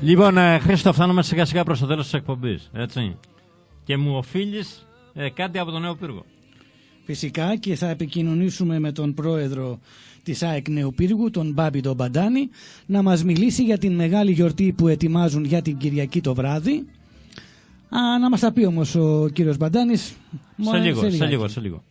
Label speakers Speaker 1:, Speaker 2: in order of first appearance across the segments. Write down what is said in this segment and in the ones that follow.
Speaker 1: Λοιπόν, Χρήστο, φτάνουμε σιγά σιγά προς το τέλος της εκπομπής, έτσι. Και μου οφείλεις κάτι από τον Νέο Πύργο.
Speaker 2: Φυσικά, και θα επικοινωνήσουμε με τον πρόεδρο της ΑΕΚ Νέου Πύργου, τον Μπάμπη τον Μπαντάνη, να μας μιλήσει για την μεγάλη γιορτή που ετοιμάζουν για την Κυριακή το βράδυ. Να μας τα πει όμως ο κύριος Μπαντάνης
Speaker 1: σε λίγο.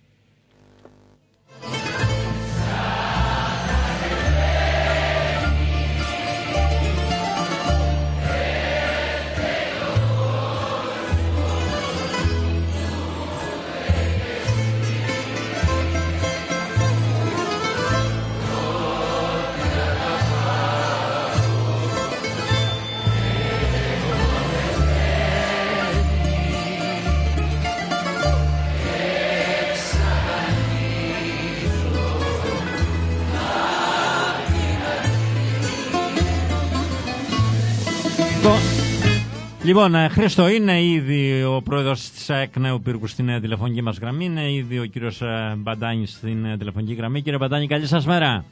Speaker 1: Λοιπόν, Χρήστο, είναι ήδη ο πρόεδρος της ΑΕΚ Νέου Πύργου στην τηλεφωνική μας γραμμή. Είναι ήδη ο κύριος Μπαντάνης στην τηλεφωνική γραμμή. Κύριε Μπαντάνη, καλή σας μέρα.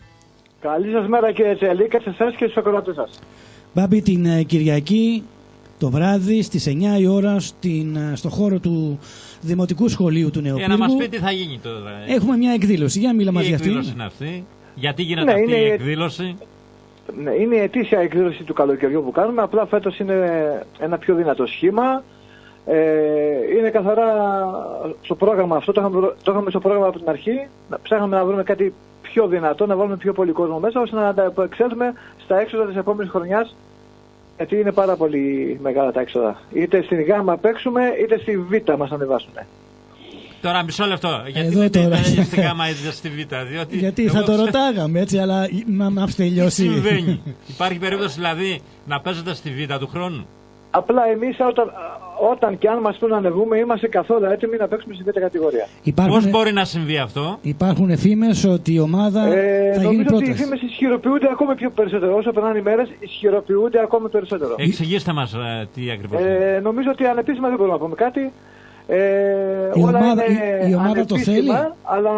Speaker 3: Καλή σας μέρα, κύριε Τσελίκα, σε εσάς και στους ακροατές σας.
Speaker 2: Μπάμπη, την Κυριακή το βράδυ στις 9 η ώρα στο χώρο του Δημοτικού Σχολείου του Νέου Πύργου.
Speaker 1: Για να μας πει τι θα γίνει τώρα.
Speaker 2: Έχουμε μια εκδήλωση. Για να μιλάμε μαζί για αυτή.
Speaker 1: Τι εκδήλωση είναι αυτή, γιατί γίνεται αυτή η εκδήλωση.
Speaker 3: Ναι, είναι η ετήσια εκδήλωση του καλοκαιριού που κάνουμε, απλά φέτος είναι ένα πιο δυνατό σχήμα. Είναι καθαρά στο πρόγραμμα αυτό, το είχαμε στο πρόγραμμα από την αρχή. Ψάχναμε να βρούμε κάτι πιο δυνατό, να βάλουμε πιο πολύ κόσμο μέσα, ώστε να ανταπεξέλθουμε στα έξοδα της επόμενης χρονιάς, γιατί είναι πάρα πολύ μεγάλα τα έξοδα. Είτε στην Γ παίξουμε, είτε στη Β μας ανεβάσουν.
Speaker 1: Τώρα μισό λεπτό, γιατί δεν είναι στη Γ είτε στη Β, διότι...
Speaker 2: Γιατί θα το ρωτάγαμε έτσι, αλλά να μας τελειώσει.
Speaker 1: Τι συμβαίνει? Υπάρχει περίπτωση δηλαδή να παίζετε στη Β του χρόνου?
Speaker 3: Απλά εμείς όταν και αν μας πούν να ανεβούμε, είμαστε καθόλου έτοιμοι να παίξουμε στη Β κατηγορία.
Speaker 1: Πώς μπορεί να συμβεί αυτό?
Speaker 2: Υπάρχουν φήμες ότι η ομάδα θα γίνει πρώτη.
Speaker 3: Νομίζω ότι οι φήμες ισχυροποιούνται ακόμη πιο περισσότερο. Όσο περνάνε οι μέρες, ισχυροποιούνται ακόμη περισσότερο.
Speaker 1: Εξηγήστε μας τι ακριβώς.
Speaker 3: Νομίζω ότι ανεπίσημα δεν μπορούμε να πούμε κάτι.
Speaker 2: Η ομάδα το θέλει,
Speaker 3: αλλά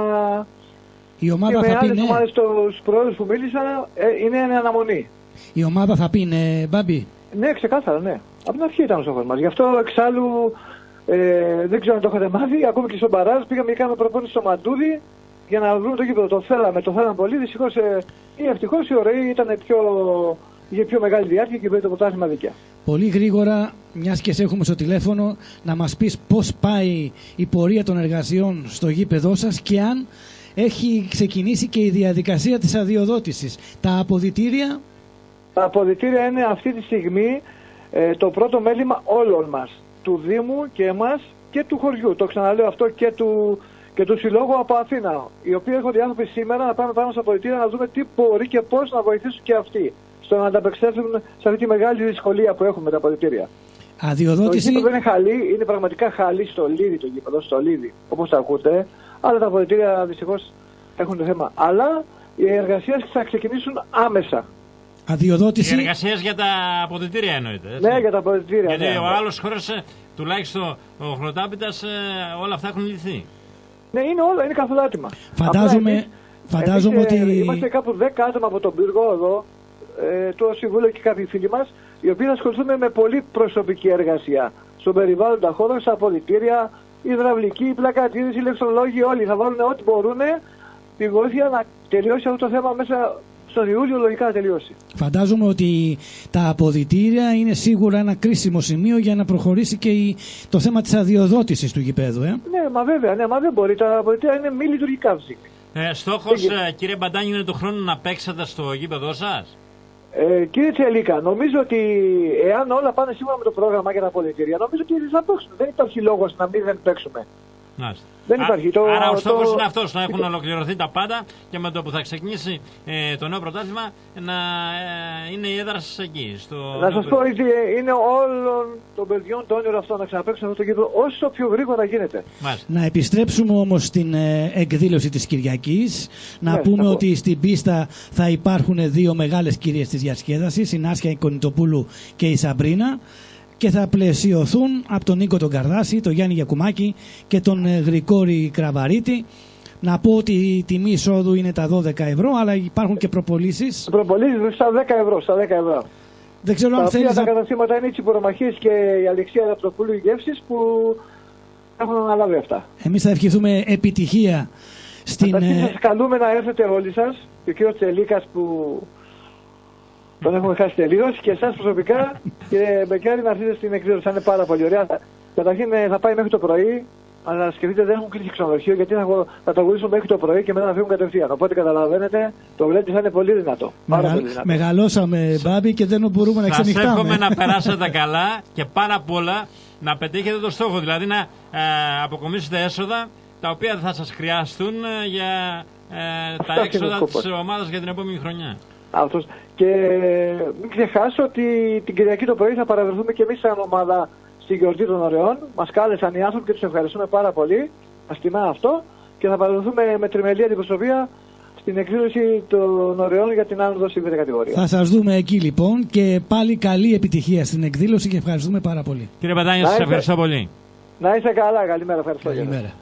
Speaker 2: η ομάδα
Speaker 3: και
Speaker 2: θα πει
Speaker 3: ναι. Ομάδες, τους πρόεδρους που μίλησα, είναι αναμονή.
Speaker 2: Η ομάδα θα πει ναι, Μπάμπη.
Speaker 3: Ναι, ξεκάθαρα, ναι. Από την αρχή ήταν ο στόχος μας. Γι' αυτό εξάλλου δεν ξέρω αν το είχατε μάθει. Ακόμη και στον Μπαράζ πήγαμε και κάναμε προπόνηση στο Μαντούδι για να βρούμε το γήπεδο. Το θέλαμε πολύ. Δυστυχώς ή ευτυχώς η ΟΡΕΗ είχε πιο μεγάλη διάρκεια και πήρε το πρωτάθλημα δίκαια.
Speaker 2: Πολύ γρήγορα, μιας και σε έχουμε στο τηλέφωνο, να μας πεις πώς πάει η πορεία των εργασιών στο γήπεδό σας και αν έχει ξεκινήσει και η διαδικασία της αδειοδότησης. Τα αποδυτήρια.
Speaker 3: Τα αποδυτήρια είναι αυτή τη στιγμή το πρώτο μέλημα όλων μας. Του Δήμου και εμάς και του χωριού. Το ξαναλέω αυτό και του Συλλόγου από Αθήνα. Οι οποίοι έρχονται οι άνθρωποι σήμερα να πάμε πάνω στα αποδυτήρια να δούμε τι μπορεί και πώς να βοηθήσουν και αυτοί στο να ανταπεξέλθουν σε αυτή τη μεγάλη δυσκολία που έχουμε με τα αποδυτήρια.
Speaker 2: Αδειοδότηση.
Speaker 3: Το γήπεδο είναι χαλή, είναι πραγματικά χαλή στο Λίδι το γήπεδο, στο Λίδι, όπως τα ακούτε. Αλλά τα αποδυτήρια δυστυχώς έχουν το θέμα. Αλλά οι εργασίες θα ξεκινήσουν άμεσα.
Speaker 2: Αδειοδότηση.
Speaker 1: Οι εργασίες για τα αποδυτήρια εννοείται. Έτσι.
Speaker 3: Ναι, για τα αποδυτήρια.
Speaker 1: Γιατί
Speaker 3: ναι.
Speaker 1: ο άλλος χώρος, τουλάχιστον ο Χρονοτάπητας, όλα αυτά έχουν λυθεί.
Speaker 3: Ναι, είναι καθόλου έτοιμα.
Speaker 2: Φαντάζομαι ότι.
Speaker 3: Είμαστε κάπου 10 άτομα από τον Πύργο εδώ, το Συμβούλιο και κάποιοι φίλοι μας, οι οποίοι θα ασχοληθούμε με πολύ προσωπική εργασία. Στον περιβάλλοντα χώρο, στα αποδυτήρια, υδραυλικοί, πλακατήδες, ηλεκτρολόγοι, όλοι θα βάλουν ό,τι μπορούν τη βοήθεια να τελειώσει αυτό το θέμα μέσα στον Ιούλιο, λογικά να τελειώσει.
Speaker 2: Φαντάζομαι ότι τα αποδυτήρια είναι σίγουρα ένα κρίσιμο σημείο για να προχωρήσει και το θέμα της αδειοδότησης του γηπέδου.
Speaker 3: Ναι, μα βέβαια, δεν μπορεί. Τα αποδυτήρια είναι μη λειτουργικά φυσικά.
Speaker 1: Στόχος, κύριε Μπαντάνη, είναι του χρόνου να παίξετε στο γήπεδό σας?
Speaker 3: Κύριε Τσελίκα, νομίζω ότι εάν όλα πάνε σύμφωνα με το πρόγραμμα για τα αποδυτήρια, νομίζω ότι θα παίξουμε. Δεν υπάρχει λόγος να μην δεν παίξουμε. Δεν υπάρχει.
Speaker 1: Άρα ο στόχος είναι αυτός, να έχουν ολοκληρωθεί τα πάντα και με το που θα ξεκινήσει το νέο πρωτάθλημα να είναι η έδρα σας εκεί.
Speaker 3: Να σας πω ότι είναι όλων των παιδιών το όνειρο αυτό να ξαναπαίξουν αυτό το γήπεδο όσο πιο γρήγορα γίνεται.
Speaker 2: Να επιστρέψουμε όμως στην εκδήλωση της Κυριακής. Να πούμε ότι στην πίστα θα υπάρχουν δύο μεγάλες κυρίες της διασκέδασης, η Νάσια Κονιτοπούλου και η Σαμπρίνα, και θα πλαισιωθούν από τον Νίκο τον Καρδάση, τον Γιάννη Γιακουμάκη και τον Γρηγόρη Κραβαρίτη. Να πω ότι η τιμή εισόδου είναι τα 12 ευρώ, αλλά υπάρχουν και προπολίσεις.
Speaker 3: Προπολίσεις στα 10 ευρώ.
Speaker 2: Δεν ξέρω
Speaker 3: τα
Speaker 2: αν
Speaker 3: οποία
Speaker 2: θέλεις
Speaker 3: τα
Speaker 2: να...
Speaker 3: καταστήματα είναι η Τσιπορομαχής και η Αλεξία Ραπτοπούλου οι Γεύσεις που έχουν αναλάβει αυτά.
Speaker 2: Εμείς θα ευχηθούμε επιτυχία στην...
Speaker 3: Καταρχήν σας καλούμε να έρθετε όλοι σας, και ο κύριος Τσελίκας που τον έχουμε χάσει τελείως, και εσάς προσωπικά, κύριε Μπεκιάρη, να έρθετε στην εκδήλωση. Θα είναι πάρα πολύ ωραία. Καταρχήν θα πάει μέχρι το πρωί, αλλά σκεφτείτε δεν έχουν κλείσει ξενοδοχείο, γιατί θα το αγωνίσουν μέχρι το πρωί και μετά να φύγουν κατευθείαν. Οπότε καταλαβαίνετε, το γλέντι θα είναι πολύ δυνατό. Πάρα πολύ δυνατό.
Speaker 2: Μεγαλώσαμε, Μπάμπη, και δεν μπορούμε να ξενυχτάμε.
Speaker 1: Σας εύχομαι να περάσετε καλά και πάρα πολλά να πετύχετε το στόχο, δηλαδή να αποκομίσετε έσοδα τα οποία θα σας χρειαστούν για τα έξοδα της ομάδας για την επόμενη χρονιά.
Speaker 3: Αυτός. Και μην ξεχάσω ότι την Κυριακή το πρωί θα παραβρεθούμε και εμείς σαν ομάδα στη γιορτή των Ωρεών. Μας κάλεσαν οι άνθρωποι και τους ευχαριστούμε πάρα πολύ. Μας τιμά αυτό. Και θα παραβρεθούμε με τριμελή αντιπροσωπεία στην εκδήλωση των Ωρεών για την άνοδο στη β' κατηγορία.
Speaker 2: Θα σας δούμε εκεί λοιπόν, και πάλι καλή επιτυχία στην εκδήλωση και ευχαριστούμε πάρα πολύ.
Speaker 1: Κύριε Μπαντάνη, σας ευχαριστώ πολύ.
Speaker 3: Να είστε καλά. Καλημέρα. Ευχαριστώ.
Speaker 2: Καλημέρα.